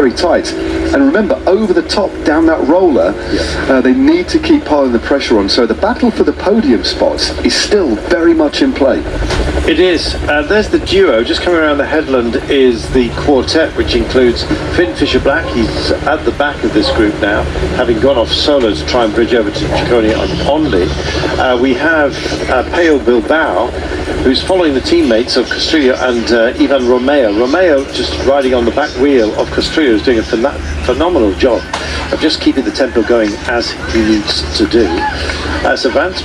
very tight. And remember, over the top, down that roller, they need to keep piling the pressure on. So the battle for the podium spots is still very much in play. It is. There's the duo. Just coming around the headland is the quartet, which includes Finn Fisher-Black. He's at the back of this group now, having gone off solo to try and bridge over to Ciccone and Onley. We have Pello Bilbao, who's following the teammates of Castrillo and Ivan Romeo. Romeo, just riding on the back wheel of Castrillo, is doing a phenomenal job of just keeping the tempo going as he needs to do. Savant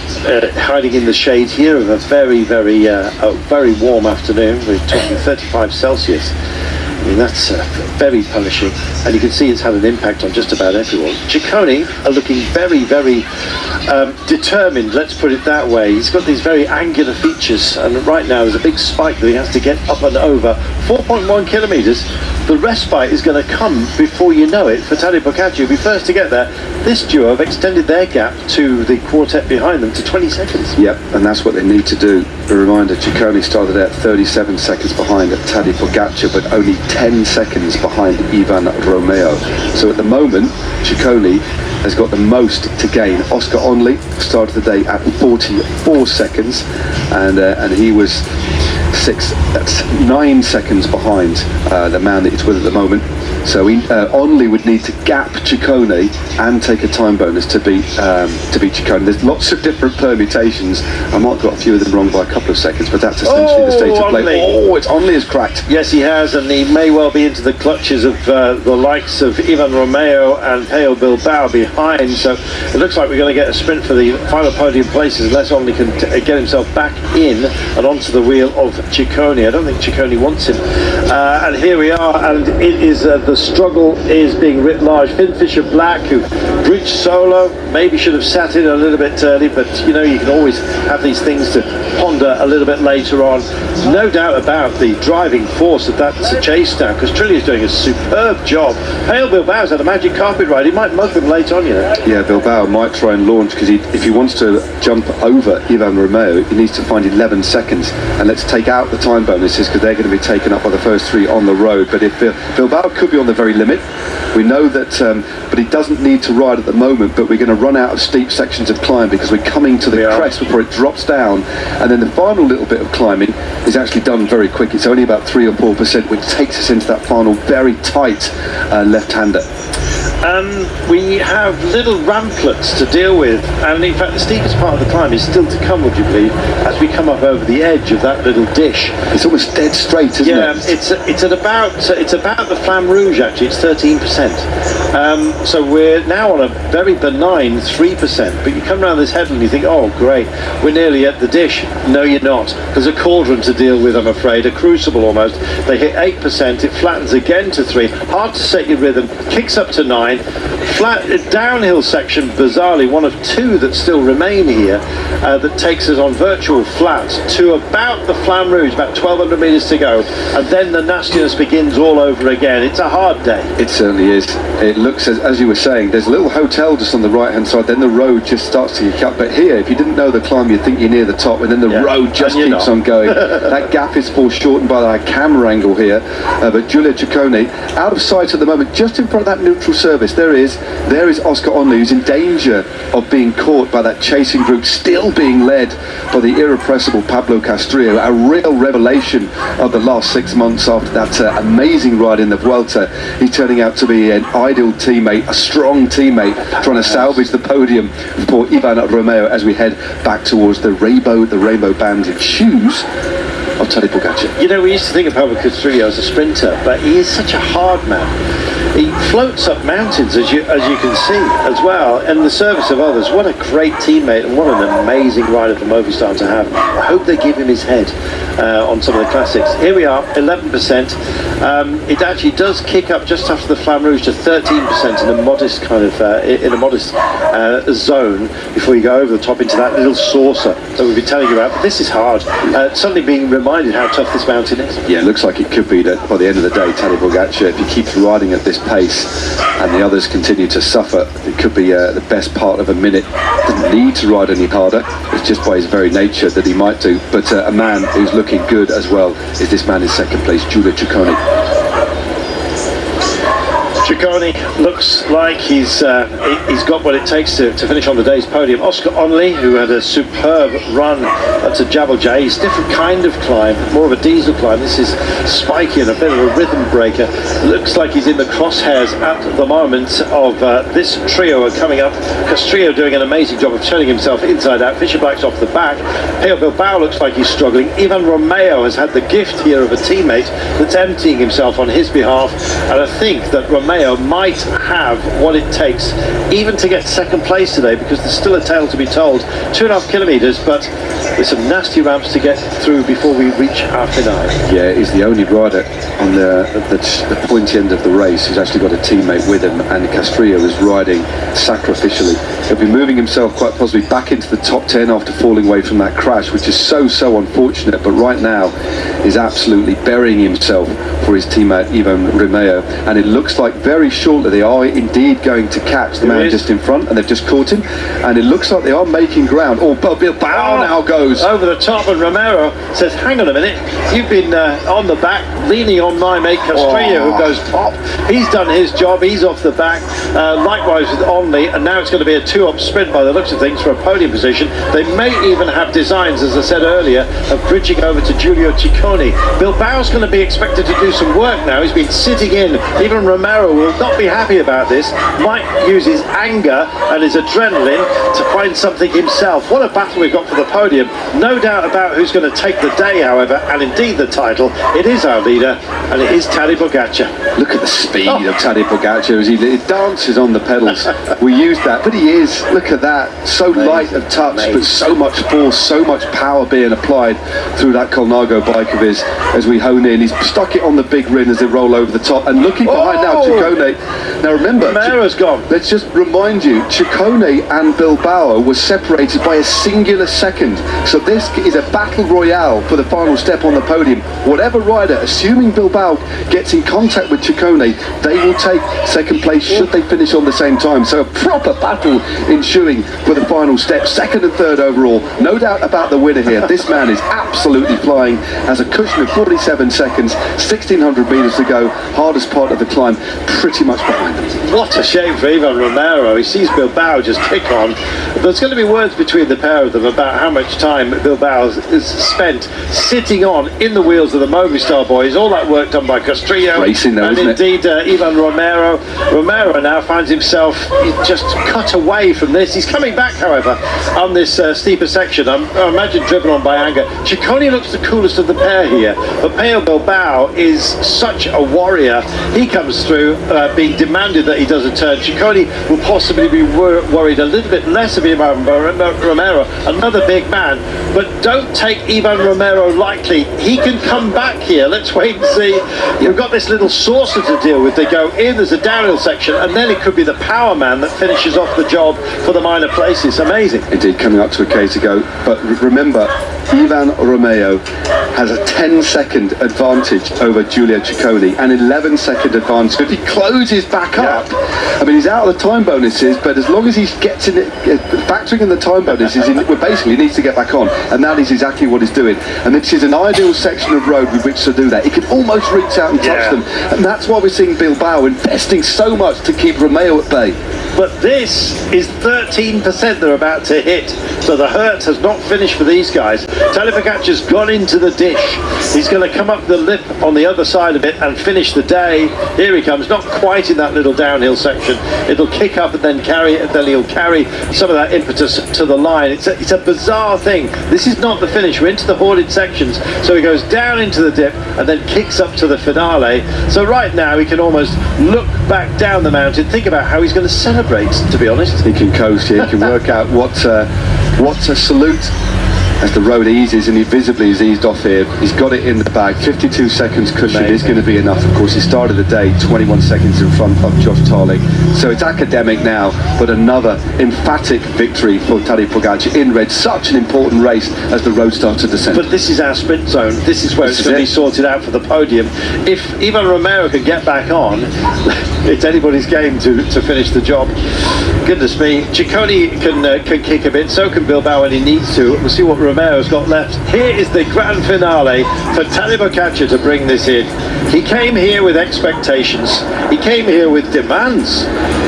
hiding in the shade here of a very warm afternoon. We're talking 35 Celsius. I mean, that's very punishing, and you can see it's had an impact on just about everyone. Ciccone are looking very determined, let's put it that way. He's got these very angular features, and right now there's a big spike that he has to get up and over. 4.1 kilometers. The respite is going to come before you know it for Tadej Pogacar. He'll be first to get there. This duo have extended their gap to the quartet behind them to 20 seconds. Yep, and that's what they need to do. A reminder, Ciccone started at 37 seconds behind at Tadej Pogacar, but only 10 seconds behind Ivan Romeo. So at the moment, Ciccone has got the most to gain. Oscar Onley started the day at 44 seconds, and he was 9 seconds behind the man that he's with at the moment. So Onley would need to gap Ciccone and take a time bonus to beat Ciccone. There's lots of different permutations. I might have got a few of them wrong by a couple of seconds, but that's essentially the state of play. Oh, it's Onley has cracked. Yes, he has, and he may well be into the clutches of the likes of Ivan Romeo and Pello Bilbao behind. So it looks like we're going to get a sprint for the final podium places unless Onley can get himself back in and onto the wheel of Ciccone. I don't think Ciccone wants him. And here we are, and it is the struggle is being writ large. Finn Fisher-Black, who bridged solo, maybe should have sat in a little bit early, but you know, you can always have these things to ponder a little bit later on. No doubt about the driving force of that chase now, because Trilli is doing a superb job. Pello Bilbao's had a magic carpet ride. He might mug them late on, you know. Yeah, Bilbao might try and launch, because if he wants to jump over Ivan Romeo, he needs to find 11 seconds. And let's take out the time bonuses, because they're going to be taken up by the first three on the road. But if Bilbao could be on the very limit, we know that, but he doesn't need to ride at the moment. But we're going to run out of steep sections of climb, because we're coming to the crest before it drops down, and then the final little bit of climbing is actually done very quick. It's only about 3 or 4%, which takes us into that final very tight left-hander. We have little ramplets to deal with, and in fact the steepest part of the climb is still to come, would you believe, as we come up over the edge of that little dish. It's almost dead straight, isn't it? Yeah, it's about the Flamme Rouge, actually. It's 13%. So we're now on a very benign 3%, but you come around this headland and you think, oh great, we're nearly at the dish. No, you're not. There's a cauldron to deal with, I'm afraid, a crucible almost. They hit 8%, it flattens again to 3, hard to set your rhythm, kicks up to 9, flat downhill section, bizarrely one of 2 that still remain here, that takes us on virtual flats to about the Flamme Rouge, about 1200 meters to go, and then the nastiness begins all over again. It's a hard day. It certainly is. It looks, as you were saying, there's a little hotel just on the right hand side, then the road just starts to kick up. But here, if you didn't know the climb, you'd think you're near the top, and then the road just keeps on going. That gap is foreshortened by that camera angle here, but Giulio Ciccone out of sight at the moment, just in front of that neutral service. There is Oscar Onley, who's in danger of being caught by that chasing group, still being led by the irrepressible Pablo Castrillo, a real revelation of the last 6 months after that amazing ride in the Vuelta. He's turning out to be an ideal teammate, a strong teammate, trying to salvage the podium for Ivan Romeo as we head back towards the rainbow banded shoes of Tadej Pogacar. You know, we used to think of Pablo Castrillo as a sprinter, but he is such a hard man. He floats up mountains, as you can see, as well, in the service of others. What a great teammate, and what an amazing rider for Movistar to have. I hope they give him his head on some of the classics. Here we are, 11%. It actually does kick up just after the Flamme Rouge to 13% in a modest kind of zone before you go over the top into that little saucer that we've been telling you about. But this is hard. Suddenly being reminded how tough this mountain is. Yeah, it looks like it could be that by the end of the day, Tadej Pogacar, if he keeps riding at this pace and the others continue to suffer, it could be the best part of a minute. Doesn't need to ride any harder. It's just by his very nature that he might do. But a man who's looking good as well is this man in second place, Giulio Ciccone. Ciccone looks like he's got what it takes to finish on the day's podium. Oscar Onley, who had a superb run to Jabal Jay, it's a different kind of climb, more of a diesel climb. This is spiky and a bit of a rhythm breaker. Looks like he's in the crosshairs at the moment of this trio are coming up. Castrillo doing an amazing job of turning himself inside out. Fisher Black's off the back. Peo Bilbao looks like he's struggling. Ivan Romeo has had the gift here of a teammate that's emptying himself on his behalf, and I think that Romeo might have what it takes even to get second place today, because there's still a tale to be told. 2.5 kilometres, but there's some nasty ramps to get through before we reach our finale. Yeah, he's the only rider on the pointy end of the race who's actually got a teammate with him, and Castrillo is riding sacrificially. He'll be moving himself quite possibly back into the top 10 after falling away from that crash, which is so unfortunate, but right now is absolutely burying himself for his teammate Ivan Romeo, and it looks like very shortly they are indeed going to catch the man just in front, and they've just caught him, and it looks like they are making ground. Bilbao now goes over the top, and Romero says, hang on a minute, you've been on the back leaning on my mate Castrillo, who goes pop. He's done his job, he's off the back. Likewise with Onley, and now it's going to be a 2-up sprint by the looks of things for a podium position. They may even have designs, as I said earlier, of bridging over to Giulio Ciccone. Bilbao's going to be expected to do some work now. He's been sitting in. Even Romero will not be happy about this. Might use his anger and his adrenaline to find something himself. What a battle we've got for the podium. No doubt about who's going to take the day, however, and indeed the title. It is our leader, and it is Tadej Pogacar. Look at the speed of Tadej Pogacar as he dances on the pedals. We used that, but he is, look at that, so light of touch, but so much force, so much power being applied through that Colnago bike of his as we hone in. He's stuck it on the big rim as they roll over the top, and looking behind now, Ciccone. Now remember, Romero's gone. Let's just remind you, Ciccone and Bilbao were separated by a singular second, so this is a battle royale for the final step on the podium. Whatever rider, assuming Bilbao gets in contact with Ciccone, they will take second place should they finish on the same time. So a proper battle ensuing for the final step, second and third overall. No doubt about the winner here. This man is absolutely flying, has a cushion of 47 seconds, 1,600 metres to go, hardest part of the climb pretty much behind them. What a shame for Ivan Romero. He sees Bilbao just kick on. There's going to be words between the pair of them about how much time Bilbao has spent sitting on in the wheels of the Movistar boys. All that work done by Castrillo. Racing though, and indeed Ivan Romero. Romero now finds himself just cut away from this. He's coming back, however, on this steeper section. I imagine driven on by anger. Ciccone looks the coolest of the pair here, but Peo Bilbao is such a warrior. He comes through being demanded that he does a turn. Ciccone will possibly be worried a little bit less of Ivan Romero, another big man, but don't take Ivan Romero lightly. He can come back here. Let's wait and see. We've got this little saucer to deal with. They go in, there's a downhill section, and then it could be the power man that finishes off the job for the minor places. Amazing. Indeed, coming up to a K to go, but remember, Ivan Romeo has a 10-second advantage over Giulio Ciccone, an 11-second advantage. If he closes back up, I mean, he's out of the time bonuses, but as long as he gets in it, factoring in the time bonuses, basically he needs to get back on, and that is exactly what he's doing. And this is an ideal section of road with which to do that. He can almost reach out and touch them, and that's why we're seeing Bilbao investing so much to keep Romeo at bay. But this is 13% they're about to hit, so the hurt has not finished for these guys. Tadej Pogacar's gone into the dish. He's going to come up the lip on the other side of it and finish the day. Here he comes, not quite in that little downhill section. It'll kick up and then he'll carry some of that impetus to the line. It's a bizarre thing. This is not the finish. We're into the hoarded sections, so he goes down into the dip and then kicks up to the finale. So right now he can almost look back down the mountain, think about how he's going to celebrate, to be honest. He can coast here, he can work out what to salute as the road eases, and he visibly is eased off here. He's got it in the bag. 52 seconds cushion is going to be enough. Of course, he started the day 21 seconds in front of Josh Tarling, so it's academic now, but another emphatic victory for Tadej Pogacar in red. Such an important race as the road starts to descend. But this is our sprint zone. This is where it's going to be sorted out for the podium. If Ivan Romero can get back on, it's anybody's game to finish the job. Goodness me, Ciccone can kick a bit, so can Bilbao when he needs to. We'll see what Romeo's got left. Here is the grand finale for Tadej Pogacar to bring this in. He came here with expectations. He came here with demands.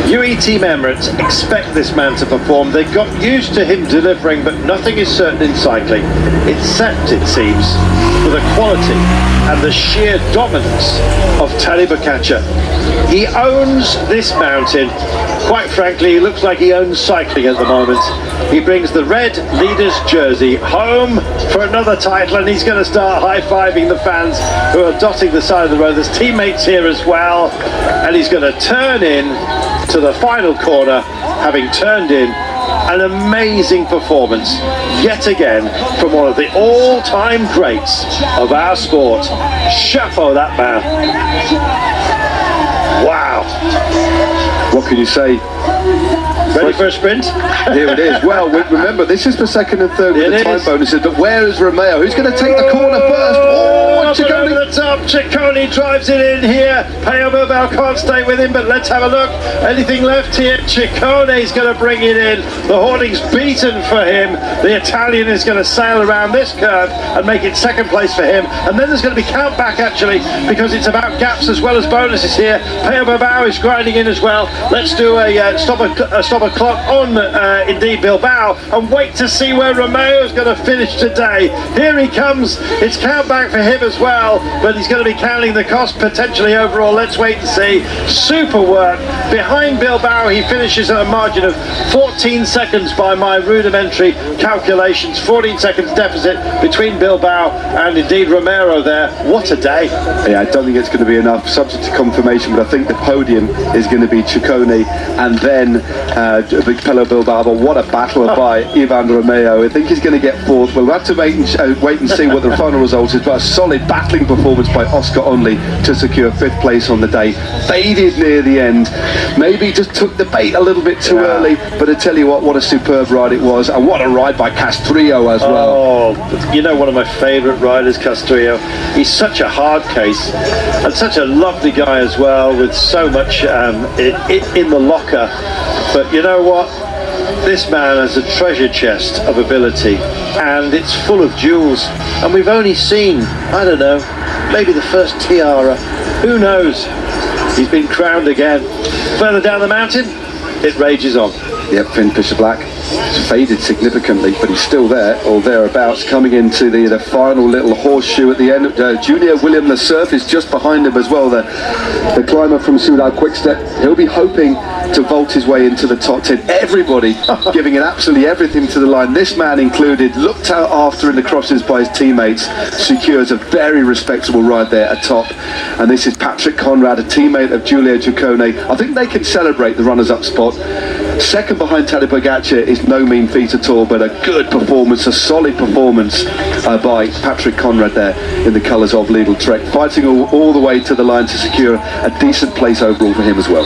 UAE Team Emirates expect this man to perform. They got used to him delivering, but nothing is certain in cycling, except, it seems, for the quality and the sheer dominance of Tadej Pogacar. He owns this mountain. Quite frankly, he looks like he owns cycling at the moment. He brings the red leader's jersey home for another title, and he's going to start high-fiving the fans who are dotting the side of the road. There's teammates here as well, and he's going to turn in to the final corner, having turned in an amazing performance yet again from one of the all-time greats of our sport. Chapeau, that man. Wow. What can you say? Ready for a sprint? Here it is. Well, remember, this is for second and third with the time bonuses, but where is Romeo? Who's going to take the corner first? Oh, Ciccone over the top. Ciccone drives it in here. Pello Bilbao can't stay with him, but let's have a look. Anything left here? Ciccone's going to bring it in. The hoarding's beaten for him. The Italian is going to sail around this curve and make it second place for him. And then there's going to be count back, actually, because it's about gaps as well as bonuses here. Pello Bilbao is grinding in as well. Let's do a stop a clock on indeed Bilbao and wait to see where Romeo's going to finish today. Here he comes. It's count back for him as well, but he's going to be counting the cost potentially overall. Let's wait and see. Super work. Behind Bilbao, he finishes at a margin of 14 seconds by my rudimentary calculations. 14 seconds deficit between Bilbao and indeed Romeo there. What a day. Yeah, I don't think it's going to be enough, subject to confirmation, but I think the podium is going to be Ciccone and then Pello Bilbao. But what a battle by Ivan Romeo. I think he's going to get fourth. We'll have to wait and see what the final result is, but a solid battling performance by Oscar Onley to secure fifth place on the day. Faded near the end, maybe just took the bait a little bit too early, but I tell you what a superb ride it was, and what a ride by Castrillo as well. Oh, you know, one of my favourite riders, Castrillo. He's such a hard case and such a lovely guy as well, with so much in the locker. But you know what? This man has a treasure chest of ability, and it's full of jewels. And we've only seen, I don't know, maybe the first tiara. Who knows? He's been crowned again. Further down the mountain, it rages on. Yep, Finn Fisher-Black. It's faded significantly, but he's still there, or thereabouts, coming into the final little horseshoe at the end. Junior William Lesurf is just behind him as well, the climber from Soudal Quickstep. He'll be hoping to vault his way into the top 10. Everybody giving it absolutely everything to the line, this man included, looked out after in the crosses by his teammates, secures a very respectable ride there atop. And this is Patrick Conrad, a teammate of Giulio Ciccone. I think they can celebrate the runners-up spot. Second behind Tadej Pogacar is no mean feat at all, but a good performance, a solid performance by Patrick Conrad there in the colours of Lidl Trek, fighting all the way to the line to secure a decent place overall for him as well.